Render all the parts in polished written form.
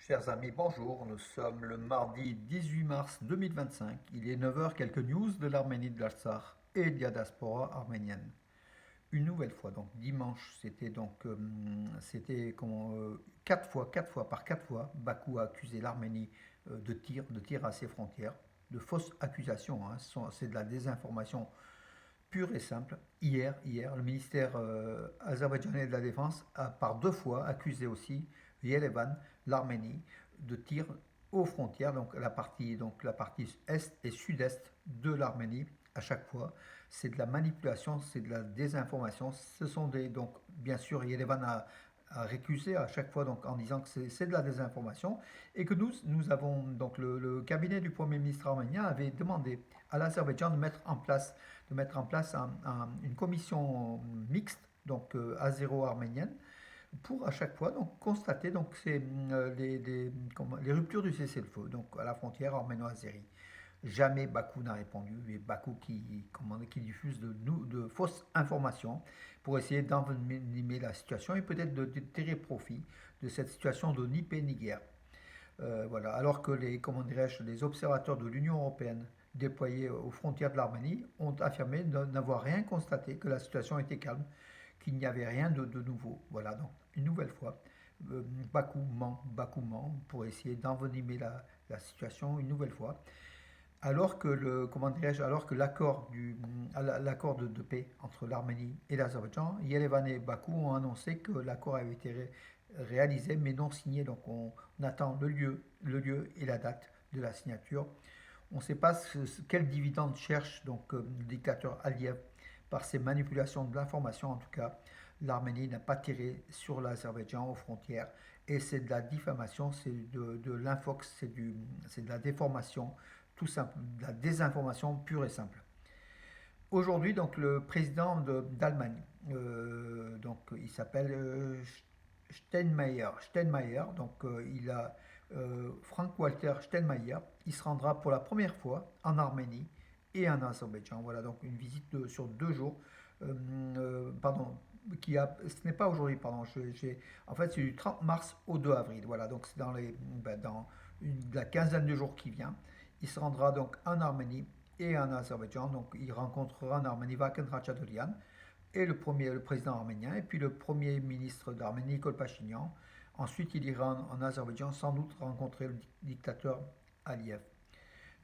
Chers amis, bonjour. Nous sommes le mardi 18 mars 2025. Il est 9 heures. Quelques news de l'Arménie de l'Artsakh et de la diaspora arménienne. Une nouvelle fois, donc dimanche, quatre fois, Bakou a accusé l'Arménie de tir à ses frontières, de fausses accusations, hein. C'est de la désinformation pure et simple. Hier, le ministère azerbaïdjanais de la Défense a par deux fois accusé aussi Yerevan, l'Arménie, de tir aux frontières, donc la partie est et sud-est de l'Arménie. À chaque fois, c'est de la manipulation, c'est de la désinformation. Donc bien sûr, Yerevan a récusé à chaque fois donc en disant que c'est de la désinformation et que nous avons donc le cabinet du premier ministre arménien avait demandé à l'Azerbaïdjan de mettre en place une commission mixte, donc azéro-arménienne, pour à chaque fois donc constater donc les ruptures du cessez-le-feu donc à la frontière arméno-azérie. Jamais Bakou n'a répondu, et Bakou qui diffuse de fausses informations pour essayer d'envenimer la situation et peut-être de tirer profit de cette situation de ni paix ni guerre. Voilà. Alors que les observateurs de l'Union européenne déployés aux frontières de l'Arménie ont affirmé n'avoir rien constaté, que la situation était calme, qu'il n'y avait rien de nouveau. Voilà, donc une nouvelle fois, Bakou ment pour essayer d'envenimer la situation une nouvelle fois. Alors que l'accord de paix entre l'Arménie et l'Azerbaïdjan, Yerevan et Bakou ont annoncé que l'accord avait été réalisé mais non signé. Donc on attend le lieu et la date de la signature. On ne sait pas quel dividende cherche donc le dictateur Aliyev par ses manipulations de l'information. En tout cas, l'Arménie n'a pas tiré sur l'Azerbaïdjan aux frontières et c'est de la diffamation, c'est de l'infox, c'est de la déformation, tout simple, de la désinformation pure et simple. Aujourd'hui, donc le président d'Allemagne, donc il s'appelle Steinmeier, donc il a Frank-Walter Steinmeier, il se rendra pour la première fois en Arménie et en Azerbaïdjan. Voilà donc une visite sur 2 jours. Pardon, ce n'est pas aujourd'hui, pardon. En fait, c'est du 30 mars au 2 avril. Voilà, donc c'est dans la quinzaine de jours qui vient. Il se rendra donc en Arménie et en Azerbaïdjan. Donc il rencontrera en Arménie Vaken Ratchaburian et le président arménien, et puis le premier ministre d'Arménie, Nikol Pachinian. Ensuite, il ira en Azerbaïdjan sans doute rencontrer le dictateur Aliyev.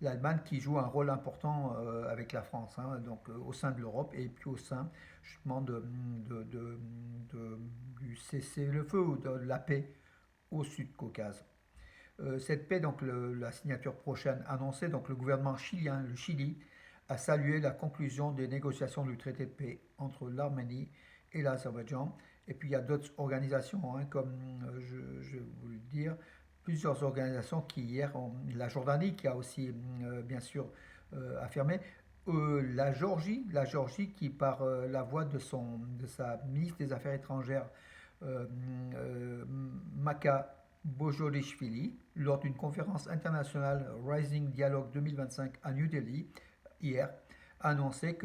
L'Allemagne qui joue un rôle important avec la France, hein, donc au sein de l'Europe et puis au sein justement du cessez-le-feu ou de la paix au Sud-Caucase. Cette paix, donc la signature prochaine annoncée, donc le gouvernement chilien, le Chili, a salué la conclusion des négociations du traité de paix entre l'Arménie et l'Azerbaïdjan. Et puis il y a d'autres organisations, hein, comme je vais vous le dire, plusieurs organisations qui hier, la Jordanie qui a aussi bien sûr affirmé, la Géorgie qui par la voix de sa ministre des Affaires étrangères, euh, euh, Maka Bojorishvili, lors d'une conférence internationale Rising Dialogue 2025 à New Delhi, hier, a annoncé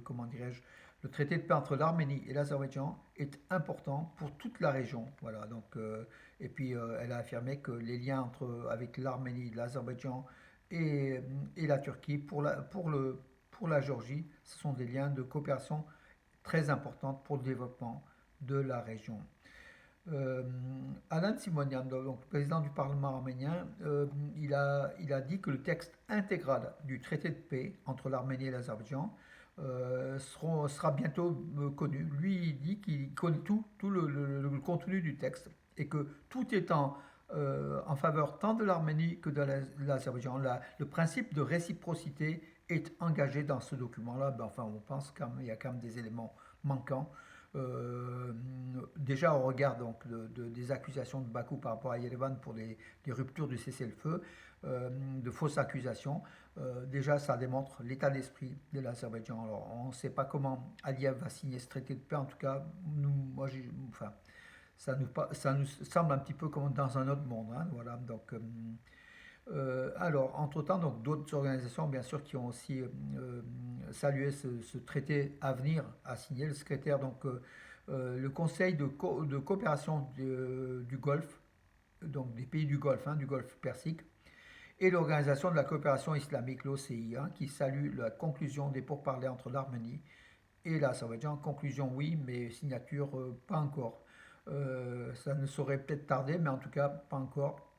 comment dirais-je, le traité de paix entre l'Arménie et l'Azerbaïdjan est important pour toute la région. Voilà, donc, et puis elle a affirmé que les liens avec l'Arménie, l'Azerbaïdjan et la Turquie pour la Géorgie, ce sont des liens de coopération très importants pour le développement de la région. Euh, Alan Simonian, donc président du Parlement arménien, il a dit que le texte intégral du traité de paix entre l'Arménie et l'Azerbaïdjan sera bientôt connu. Lui, il dit qu'il connaît tout le contenu du texte et que tout est en faveur tant de l'Arménie que de l'Azerbaïdjan. Le principe de réciprocité est engagé dans ce document-là. Ben, enfin, on pense qu'il y a quand même des éléments manquants. Euh, Déjà au regard donc des accusations de Bakou par rapport à Yerevan pour des ruptures du cessez-le-feu, de fausses accusations, déjà ça démontre l'état d'esprit de l'Azerbaïdjan. Alors on ne sait pas comment Aliyev va signer ce traité de paix, en tout cas enfin, ça nous semble un petit peu comme dans un autre monde, hein, voilà. Donc alors, entre-temps, donc d'autres organisations, bien sûr, qui ont aussi salué ce traité à venir à signer. Le secrétaire, donc le Conseil de coopération du Golfe, donc des pays du Golfe, du Golfe Persique, et l'Organisation de la coopération islamique, l'OCI, qui salue la conclusion des pourparlers entre l'Arménie et l'Azerbaïdjan. Conclusion oui, mais signature pas encore. Ça ne saurait peut-être tarder, mais en tout cas pas encore.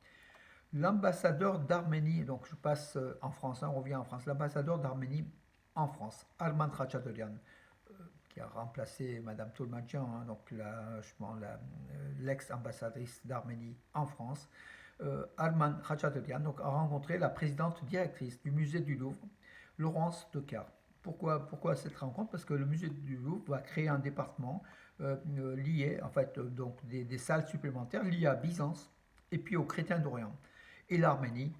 L'ambassadeur d'Arménie, donc je passe en France, on revient en France, l'ambassadeur d'Arménie en France, Arman Khachaturian, qui a remplacé Madame Tolmadjian, donc l'ex-ambassadrice d'Arménie en France, Arman Khachaturian donc, a rencontré la présidente directrice du musée du Louvre, Laurence Decart. Pourquoi cette rencontre? Parce que le musée du Louvre va créer un département lié, en fait, donc des salles supplémentaires liées à Byzance et puis aux chrétiens d'Orient. Et l'Arménie,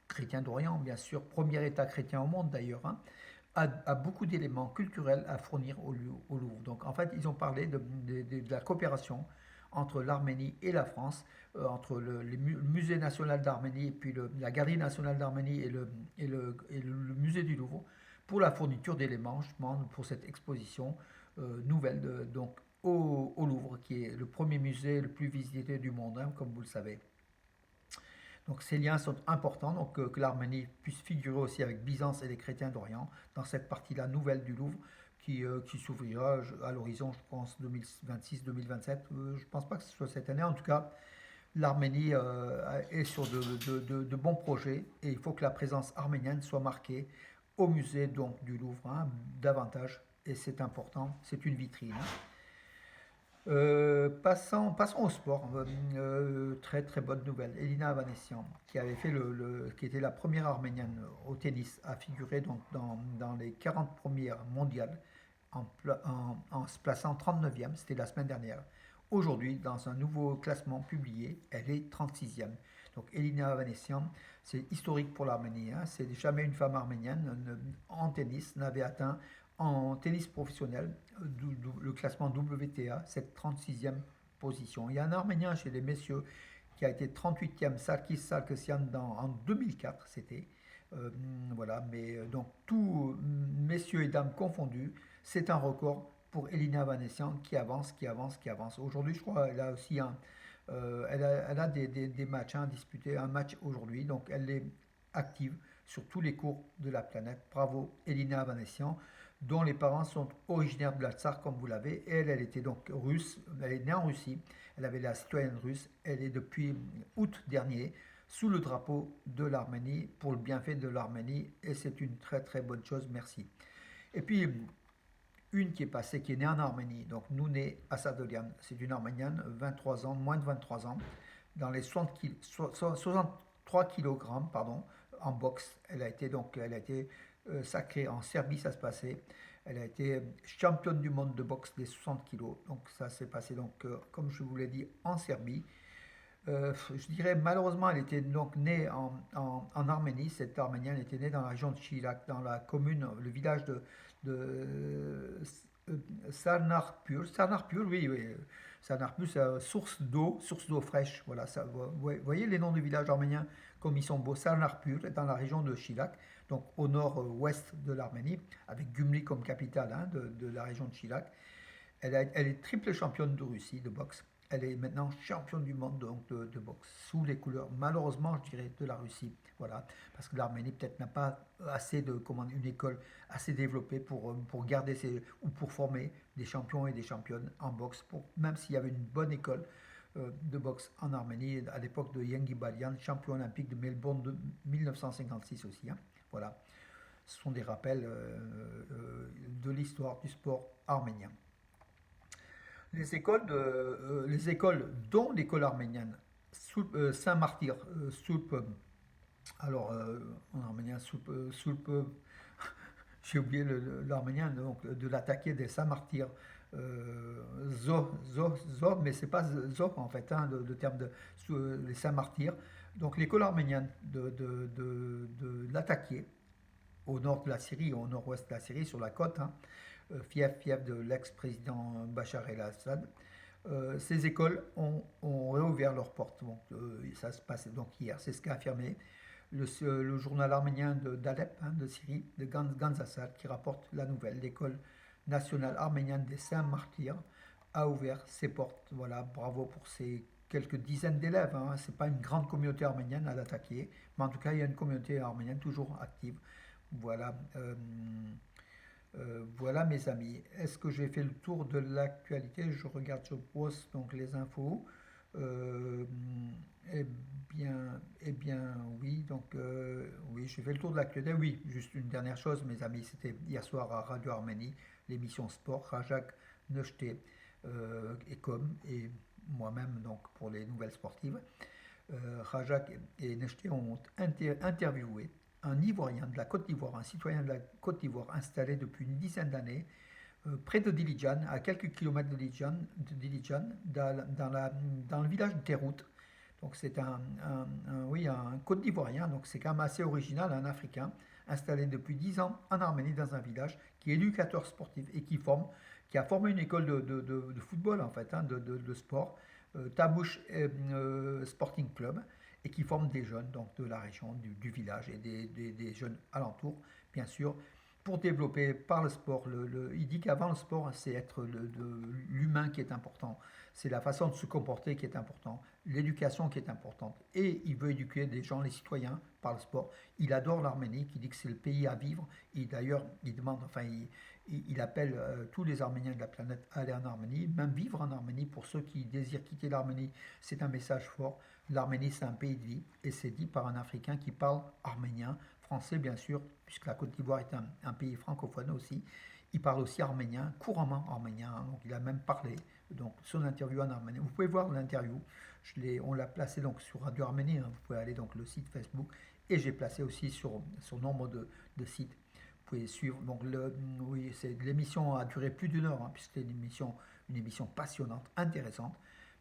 chrétien d'Orient, bien sûr, premier État chrétien au monde d'ailleurs, a beaucoup d'éléments culturels à fournir au Louvre. Donc en fait, ils ont parlé de la coopération entre l'Arménie et la France, entre le musée national d'Arménie et puis la galerie nationale d'Arménie et le musée du Louvre, pour la fourniture d'éléments justement pour cette exposition nouvelle donc au Louvre, qui est le premier musée le plus visité du monde, comme vous le savez. Donc ces liens sont importants, donc que l'Arménie puisse figurer aussi avec Byzance et les chrétiens d'Orient dans cette partie-là nouvelle du Louvre qui s'ouvrira à l'horizon, je pense, 2026-2027. Je ne pense pas que ce soit cette année. En tout cas, l'Arménie est sur de bons projets et il faut que la présence arménienne soit marquée au musée donc, du Louvre davantage. Et c'est important, c'est une vitrine. Passons au sport. Très très bonne nouvelle. Elina Avanesian, qui avait fait qui était la première arménienne au tennis à figurer donc dans les 40 premières mondiales en se plaçant 39e, c'était la semaine dernière. Aujourd'hui, dans un nouveau classement publié, elle est 36e. Donc Elina Avanesian, c'est historique pour l'Arménie. C'est jamais une femme arménienne en tennis n'avait atteint en tennis professionnel le classement WTA, cette 36e position. Il y a un Arménien chez les messieurs qui a été 38e, Sarkis Sarkisian, en 2004, c'était. Voilà, mais donc tous messieurs et dames confondus, c'est un record pour Elina Vanessian qui avance, qui avance, qui avance. Aujourd'hui, je crois, elle a aussi elle a des matchs à disputer, un match aujourd'hui, donc elle est active sur tous les cours de la planète. Bravo Elina Vanessian, dont les parents sont originaires de la Tsar, comme vous l'avez. Elle était donc russe, elle est née en Russie, elle avait la citoyenne russe, elle est depuis août dernier sous le drapeau de l'Arménie, pour le bienfait de l'Arménie, et c'est une très très bonne chose, merci. Et puis, une qui est passée, qui est née en Arménie, donc Nouneh Asadolian, c'est une Arménienne, 23 ans, moins de 23 ans, dans les 63 kg, pardon, en boxe. Elle a été sacrée en Serbie, ça se passait. Elle a été championne du monde de boxe des 60 kg. Donc ça s'est passé, donc, comme je vous l'ai dit, en Serbie. Je dirais malheureusement, elle était donc née en Arménie. Cette Arménienne était née dans la région de Chilak, dans la commune, le village de Sarnarpur. Sarnarpur, oui, oui. Sarnarpur, c'est source d'eau fraîche. Voilà, ça, vous voyez les noms des villages arméniens comme ils sont beaux. Sarnarpur, dans la région de Chilak, donc au nord-ouest de l'Arménie, avec Gümrük comme capitale de la région de Chilak. Elle est triple championne de Russie de boxe. Elle est maintenant championne du monde donc, de boxe, sous les couleurs, malheureusement, je dirais, de la Russie. Voilà, parce que l'Arménie peut-être n'a pas une école assez développée pour garder ou pour former des champions et des championnes en boxe, même s'il y avait une bonne école de boxe en Arménie à l'époque de Yengi Balian, champion olympique de Melbourne de 1956 aussi. Voilà, ce sont des rappels de l'histoire du sport arménien. Les écoles, dont l'école arménienne, Saint-Martyr, alors en arménien, j'ai oublié l'arménien, donc de l'attaquer des Saint-Martyr, mais c'est pas Zo en fait, le terme les Saint-Martyr. Donc l'école arménienne de l'attaquer au nord de la Syrie, au nord-ouest de la Syrie, sur la côte, fief de l'ex-président Bachar el-Assad. Ces écoles ont réouvert leurs portes. Donc, ça se passe donc hier. C'est ce qu'a affirmé le journal arménien d'Alep, de Syrie, de Ganzasal, qui rapporte la nouvelle. L'école nationale arménienne des Saints Martyrs a ouvert ses portes. Voilà, bravo pour ces quelques dizaines d'élèves. Hein. Ce n'est pas une grande communauté arménienne à l'attaquer, mais en tout cas, il y a une communauté arménienne toujours active. Voilà, voilà mes amis. Est-ce que j'ai fait le tour de l'actualité? Je regarde sur poste donc les infos. Euh, eh eh bien, oui. Donc, oui, j'ai fait le tour de l'actualité. Oui, juste une dernière chose, mes amis. C'était hier soir à Radio Arménie, l'émission Sport. Rajak Nechté et moi-même, donc pour les nouvelles sportives. Rajak et Nechté ont interviewé un Ivoirien de la Côte d'Ivoire, un citoyen de la Côte d'Ivoire installé depuis une dizaine d'années près de Dilijan, à quelques kilomètres de Dilijan dans le village de Terrout. Donc c'est oui, un Côte d'Ivoirien, donc c'est quand même assez original, un Africain, installé depuis 10 ans en Arménie dans un village, qui est éducateur sportif et qui a formé une école de football en fait, hein, de sport, Tabouche Sporting Club, et qui forme des jeunes donc, de la région, du village et des jeunes alentours, bien sûr, pour développer par le sport. Il dit qu'avant le sport, c'est être l'humain qui est important, c'est la façon de se comporter qui est important, l'éducation qui est importante. Et il veut éduquer des gens, les citoyens, par le sport. Il adore l'Arménie, qui dit que c'est le pays à vivre. Et d'ailleurs, il demande, enfin, il appelle tous les Arméniens de la planète à aller en Arménie, même vivre en Arménie. Pour ceux qui désirent quitter l'Arménie, c'est un message fort. L'Arménie, c'est un pays de vie, et c'est dit par un Africain qui parle arménien, français bien sûr, puisque la Côte d'Ivoire est un pays francophone aussi. Il parle aussi arménien, couramment arménien, hein, donc il a même parlé, donc son interview en arménien. Vous pouvez voir l'interview, on l'a placé donc sur Radio Arménie, hein, vous pouvez aller donc le site Facebook, et j'ai placé aussi sur nombre de sites. Vous pouvez suivre, donc oui, l'émission a duré plus d'1 heure, hein, puisque c'était une émission passionnante, intéressante.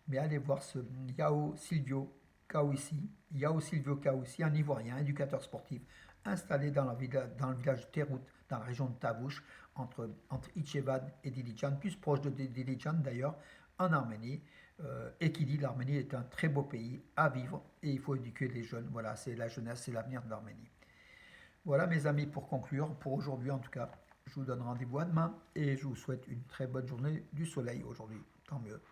Mais allez voir ce Yao Silvio Kaoussi, un Ivoirien, éducateur sportif, installé dans le village de Terrout, dans la région de Tavouche, entre Ichevad et Dilijan, plus proche de Dilijan d'ailleurs, en Arménie, et qui dit l'Arménie est un très beau pays à vivre et il faut éduquer les jeunes. Voilà, c'est la jeunesse, c'est l'avenir de l'Arménie. Voilà mes amis, pour conclure, pour aujourd'hui en tout cas, je vous donne rendez-vous à demain et je vous souhaite une très bonne journée du soleil aujourd'hui, tant mieux.